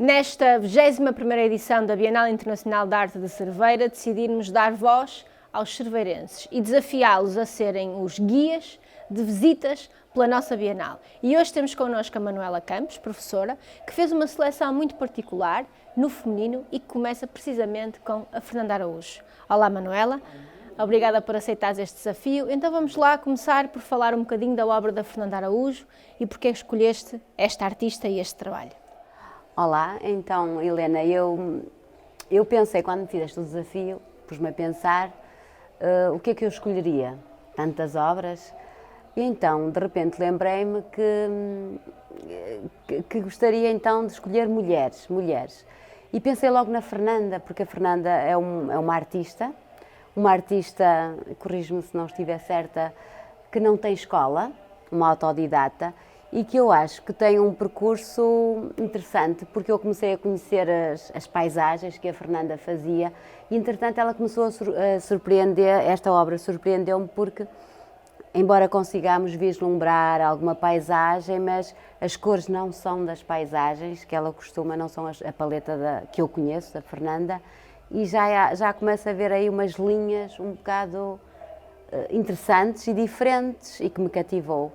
Nesta 21ª edição da Bienal Internacional de Arte de Cerveira, decidimos dar voz aos cerveirenses e desafiá-los a serem os guias de visitas pela nossa Bienal. E hoje temos connosco a Manuela Campos, professora, que fez uma seleção muito particular no feminino e que começa precisamente com a Fernanda Araújo. Olá, Manuela. Obrigada por aceitares este desafio. Então vamos lá começar por falar um bocadinho da obra da Fernanda Araújo e porque escolheste esta artista e este trabalho. Olá, então Helena, eu pensei quando me fizeste o desafio, pus-me a pensar o que é que eu escolheria, tantas obras, e então de repente lembrei-me que gostaria então de escolher mulheres, e pensei logo na Fernanda, porque a Fernanda é uma artista, corrijo-me se não estiver certa, que não tem escola, uma autodidata, e que eu acho que tem um percurso interessante, porque eu comecei a conhecer as paisagens que a Fernanda fazia e, entretanto, ela começou a surpreender, esta obra surpreendeu-me porque, embora consigamos vislumbrar alguma paisagem, mas as cores não são das paisagens que ela costuma, não são a paleta que eu conheço, da Fernanda, e já começa a ver aí umas linhas um bocado interessantes e diferentes e que me cativou.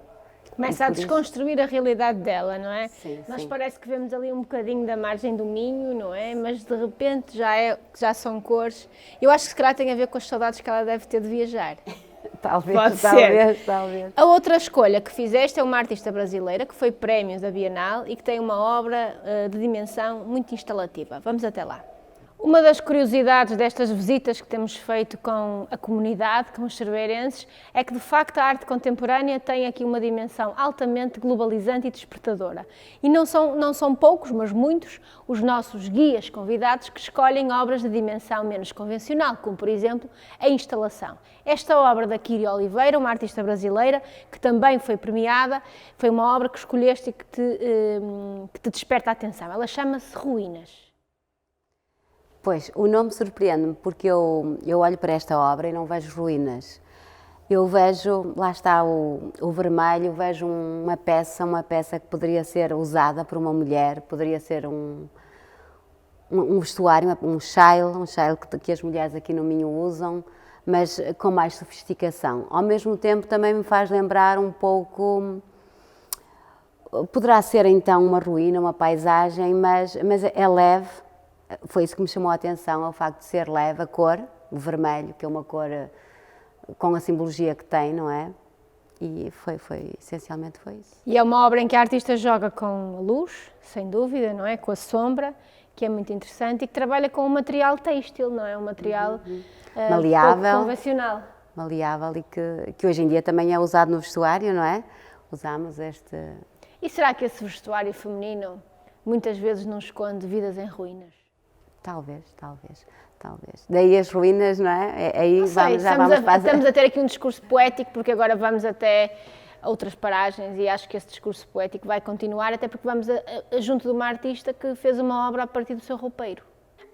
Começa a desconstruir a realidade dela, não é? Sim, Nós sim. parece que vemos ali um bocadinho da margem do Minho, não é? Mas de repente já são cores. Eu acho que se calhar tem a ver com as saudades que ela deve ter de viajar. Talvez, Pode ser. talvez. A outra escolha que fizeste é uma artista brasileira que foi prémio da Bienal e que tem uma obra de dimensão muito instalativa. Vamos até lá. Uma das curiosidades destas visitas que temos feito com a comunidade, com os cerveirenses, é que de facto a arte contemporânea tem aqui uma dimensão altamente globalizante e despertadora. E não são poucos, mas muitos, os nossos guias convidados que escolhem obras de dimensão menos convencional, como por exemplo a instalação. Esta obra da Kiri Oliveira, uma artista brasileira, que também foi premiada, foi uma obra que escolheste e que te desperta a atenção. Ela chama-se Ruínas. Pois, o nome surpreende-me porque eu olho para esta obra e não vejo ruínas. Eu vejo, lá está o vermelho, vejo uma peça que poderia ser usada por uma mulher, poderia ser um vestuário, um chale que as mulheres aqui no Minho usam, mas com mais sofisticação. Ao mesmo tempo também me faz lembrar um pouco, poderá ser então uma ruína, uma paisagem, mas é leve. Foi isso que me chamou a atenção, é o facto de ser leve, a cor, o vermelho, que é uma cor com a simbologia que tem, não é? E essencialmente foi isso. E é uma obra em que a artista joga com a luz, sem dúvida, não é? Com a sombra, que é muito interessante e que trabalha com um material têxtil, não é? Um material maleável, pouco convencional. Maleável e que hoje em dia também é usado no vestuário, não é? Usamos este... E será que esse vestuário feminino muitas vezes não esconde vidas em ruínas? Talvez. Daí as ruínas, não é? Aí estamos a ter aqui um discurso poético, porque agora vamos até outras paragens e acho que esse discurso poético vai continuar, até porque vamos junto de uma artista que fez uma obra a partir do seu roupeiro.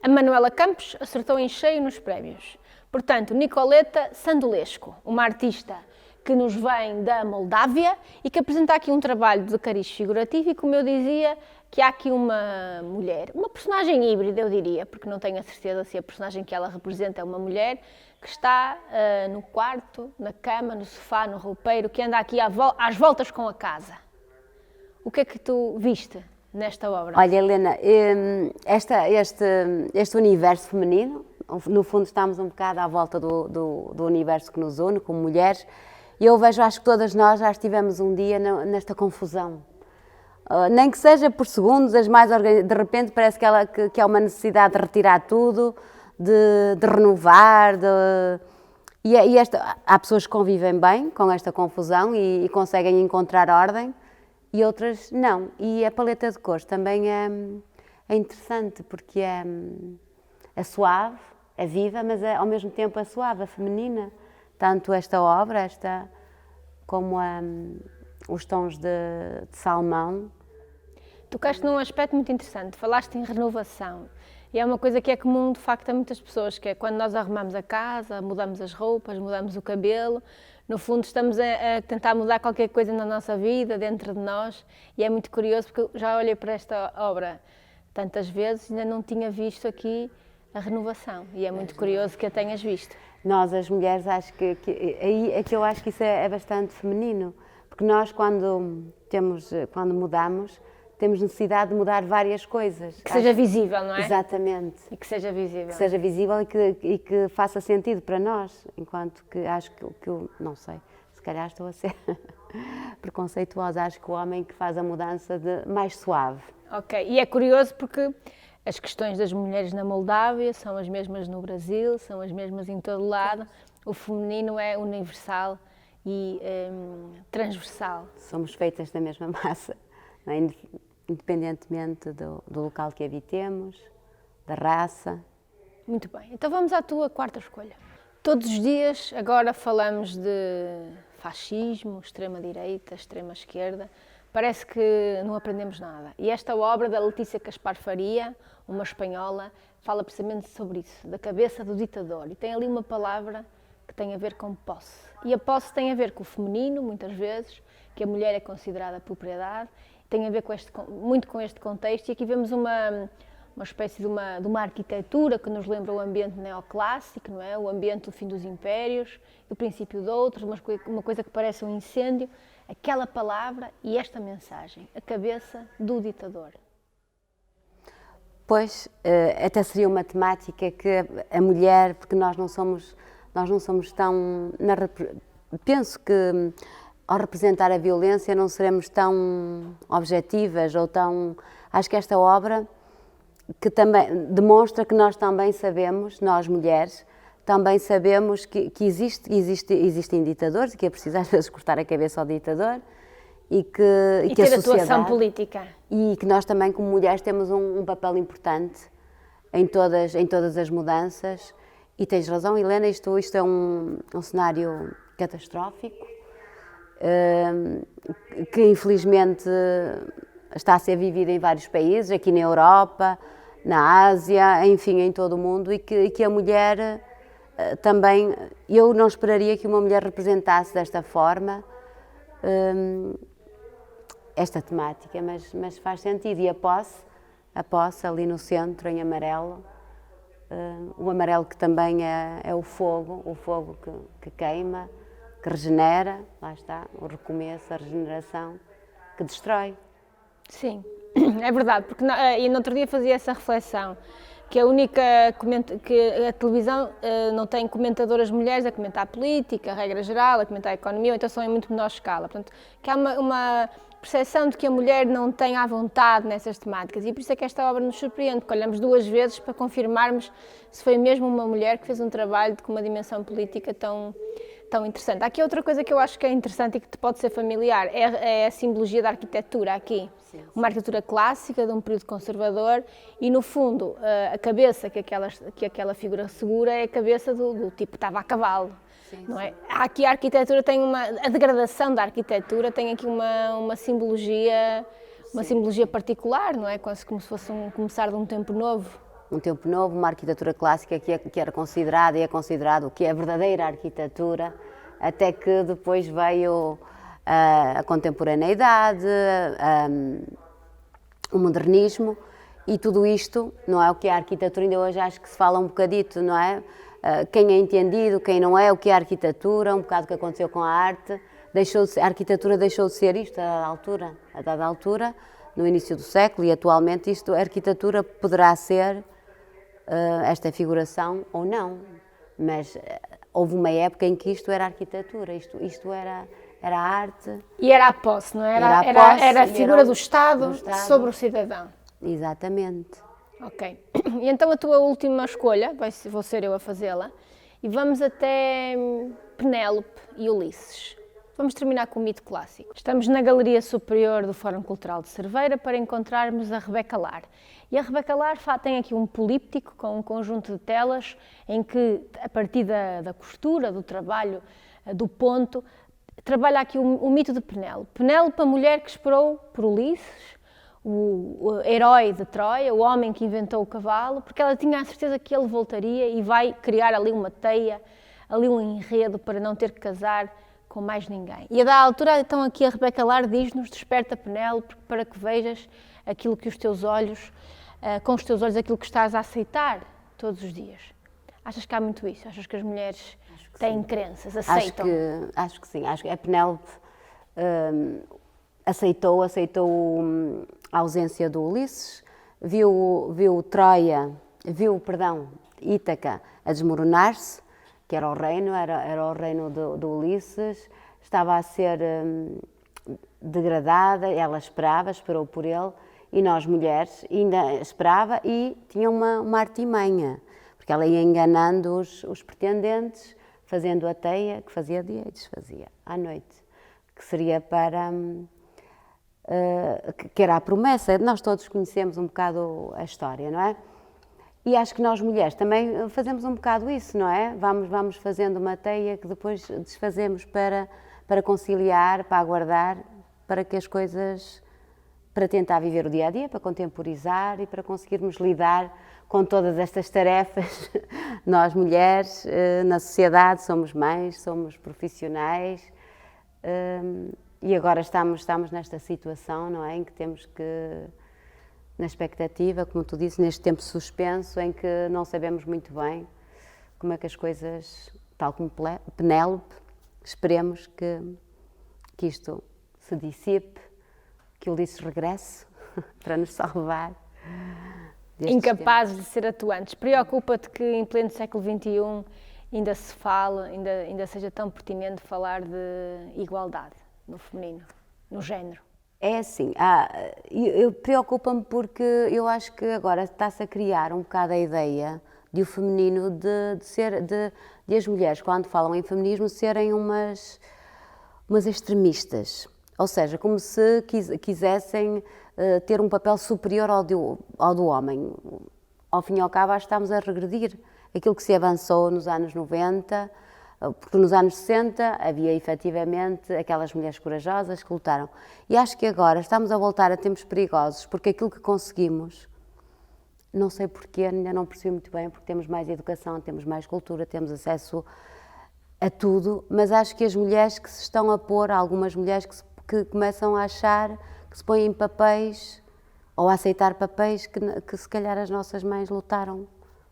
A Manuela Campos acertou em cheio nos prémios. Portanto, Nicoleta Sandulescu, uma artista que nos vem da Moldávia e que apresenta aqui um trabalho de cariz figurativo e, como eu dizia, que há aqui uma mulher, uma personagem híbrida, eu diria, porque não tenho a certeza se a personagem que ela representa é uma mulher, que está no quarto, na cama, no sofá, no roupeiro, que anda aqui às voltas com a casa. O que é que tu viste nesta obra? Olha, Helena, este universo feminino, no fundo estamos um bocado à volta do universo que nos une, como mulheres, e eu vejo, acho que todas nós já estivemos um dia nesta confusão. Nem que seja por segundos, de repente parece que há uma necessidade de retirar tudo, de renovar, há pessoas que convivem bem com esta confusão e conseguem encontrar ordem, e outras não. E a paleta de cores também é interessante, porque é suave, é viva, mas ao mesmo tempo é suave, é feminina. Tanto esta obra, como os tons de salmão. Tocaste num aspecto muito interessante, falaste em renovação. E é uma coisa que é comum, de facto, a muitas pessoas, que é quando nós arrumamos a casa, mudamos as roupas, mudamos o cabelo, no fundo estamos a tentar mudar qualquer coisa na nossa vida, dentro de nós, e é muito curioso porque eu já olhei para esta obra tantas vezes, ainda não tinha visto aqui a renovação. E é muito curioso que a tenhas visto. Nós, as mulheres, acho aí é que eu acho que isso é bastante feminino, porque nós, quando mudamos, temos necessidade de mudar várias coisas. Que seja visível, não é? Exatamente. E que seja visível. Que seja visível e que faça sentido para nós, enquanto que acho que eu, não sei, se calhar estou a ser preconceituosa, acho que o homem que faz a mudança mais suave. Ok, e é curioso porque as questões das mulheres na Moldávia são as mesmas no Brasil, são as mesmas em todo lado. O feminino é universal e transversal. Somos feitas da mesma massa, não é? Independentemente do local que habitemos, da raça. Muito bem, então vamos à tua quarta escolha. Todos os dias agora falamos de fascismo, extrema-direita, extrema-esquerda. Parece que não aprendemos nada. E esta obra da Letícia Caspar Faria, uma espanhola, fala precisamente sobre isso, da cabeça do ditador. E tem ali uma palavra que tem a ver com posse. E a posse tem a ver com o feminino, muitas vezes, que a mulher é considerada propriedade, tem a ver muito com este contexto. E aqui vemos uma espécie de uma arquitetura que nos lembra o ambiente neoclássico, não é? O ambiente do fim dos impérios, do princípio de outros, uma coisa que parece um incêndio. Aquela palavra e esta mensagem, a cabeça do ditador. Pois, até seria uma temática que a mulher, porque nós não somos tão... penso que ao representar a violência não seremos tão objetivas ou tão... Acho que esta obra que também demonstra que nós também sabemos, nós mulheres, também sabemos que existem ditadores e que é preciso às vezes cortar a cabeça ao ditador e que ter a sociedade, atuação política. E que nós também, como mulheres, temos um papel importante em todas as mudanças. E tens razão, Helena, isto é um cenário catastrófico, que infelizmente está a ser vivido em vários países, aqui na Europa, na Ásia, enfim, em todo o mundo, e que a mulher... também, eu não esperaria que uma mulher representasse desta forma esta temática, mas faz sentido. E a posse ali no centro, em amarelo, o amarelo que também é o fogo que queima, que regenera, lá está, o recomeço, a regeneração, que destrói. Sim, é verdade, porque e no outro dia fazia essa reflexão, que a televisão não tem comentadoras mulheres a comentar a política, a regra geral, a comentar a economia, ou então são em muito menor escala. Portanto, que há uma percepção de que a mulher não tem à vontade nessas temáticas, e por isso é que esta obra nos surpreende, porque olhamos duas vezes para confirmarmos se foi mesmo uma mulher que fez um trabalho com uma dimensão política tão interessante. Há aqui outra coisa que eu acho que é interessante e que te pode ser familiar, é a simbologia da arquitetura aqui. Sim. Uma arquitetura clássica, de um período conservador, e no fundo a cabeça que aquela figura segura é a cabeça do tipo que estava a cavalo. Sim, não é? Sim. Aqui a arquitetura tem a degradação da arquitetura tem aqui uma simbologia, simbologia particular, não é? Quase como se fosse começar de um tempo novo. Um tempo novo, uma arquitetura clássica que era considerada e é considerado o que é a verdadeira arquitetura, até que depois veio a contemporaneidade, o modernismo, e tudo isto, não é? O que é a arquitetura, ainda hoje acho que se fala um bocadito, não é? Quem é entendido, quem não é, o que é a arquitetura, um bocado o que aconteceu com a arte, a arquitetura deixou de ser isto a dada altura, no início do século, e atualmente a arquitetura poderá ser esta figuração ou não, mas houve uma época em que isto era arquitetura, isto era a arte. E era a posse, não é? Era a figura do Estado sobre o cidadão. Exatamente. Ok. E então a tua última escolha, vou ser eu a fazê-la, e vamos até Penélope e Ulisses. Vamos terminar com o mito clássico. Estamos na Galeria Superior do Fórum Cultural de Cerveira para encontrarmos a Rebeca Lar. E a Rebeca Lar tem aqui um políptico com um conjunto de telas em que, a partir da costura, do trabalho, do ponto, trabalha aqui o mito de Penélope. Penélope, a mulher que esperou por Ulisses, o herói de Troia, o homem que inventou o cavalo, porque ela tinha a certeza que ele voltaria e vai criar ali uma teia, ali um enredo para não ter que casar com mais ninguém. E a da altura, então aqui a Rebeca Lar diz-nos: desperta, Penélope, para que vejas aquilo que os teus olhos com os teus olhos aquilo que estás a aceitar todos os dias. Achas que há muito isso? Achas que as mulheres têm crenças, aceitam? Acho que sim. Acho que a Penélope aceitou a ausência do Ulisses, viu Troia, Ítaca a desmoronar-se, que era o reino do Ulisses, estava a ser degradada, ela esperou por ele, e nós mulheres ainda esperava e tinha uma artimanha, porque ela ia enganando os pretendentes, fazendo a teia, que fazia dia e desfazia à noite, que seria para... que era a promessa. Nós todos conhecemos um bocado a história, não é? E acho que nós mulheres também fazemos um bocado isso, não é? Vamos fazendo uma teia que depois desfazemos para conciliar, para aguardar, para que as coisas, para tentar viver o dia a dia, para contemporizar e para conseguirmos lidar com todas estas tarefas. Nós mulheres, na sociedade, somos mães, somos profissionais, e agora estamos nesta situação, não é? Em que temos que, na expectativa, como tu disse, neste tempo suspenso, em que não sabemos muito bem como é que as coisas, tal como Penélope, esperemos que isto se dissipe, que Ulisses regresse para nos salvar. Incapazes de ser atuantes. Preocupa-te que em pleno século XXI ainda se fala, ainda seja tão pertinente falar de igualdade no feminino, no género? É assim, preocupa-me porque eu acho que agora está-se a criar um bocado a ideia de o feminino de as mulheres, quando falam em feminismo, serem umas extremistas. Ou seja, como se quisessem ter um papel superior ao do homem. Ao fim e ao cabo, acho que estamos a regredir. Aquilo que se avançou nos anos 90, porque nos anos 60 havia efetivamente aquelas mulheres corajosas que lutaram. E acho que agora estamos a voltar a tempos perigosos, porque aquilo que conseguimos, não sei porquê, ainda não percebi muito bem, porque temos mais educação, temos mais cultura, temos acesso a tudo, mas acho que as mulheres que se estão a pôr, algumas mulheres que começam a achar que se põem em papéis, ou a aceitar papéis que se calhar as nossas mães lutaram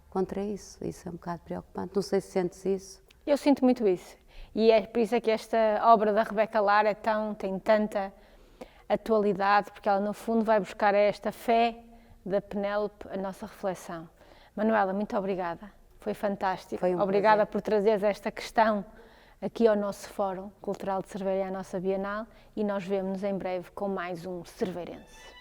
contra isso. Isso é um bocado preocupante. Não sei se sentes isso. Eu sinto muito isso. E é por isso é que esta obra da Rebeca Lara tem tanta atualidade, porque ela no fundo vai buscar esta fé da Penélope a nossa reflexão. Manuela, muito obrigada. Foi fantástico. Foi Obrigada prazer. por trazeres esta questão aqui ao nosso Fórum Cultural de Cerveira, à nossa Bienal, e nós vemo-nos em breve com mais um Cerveirense.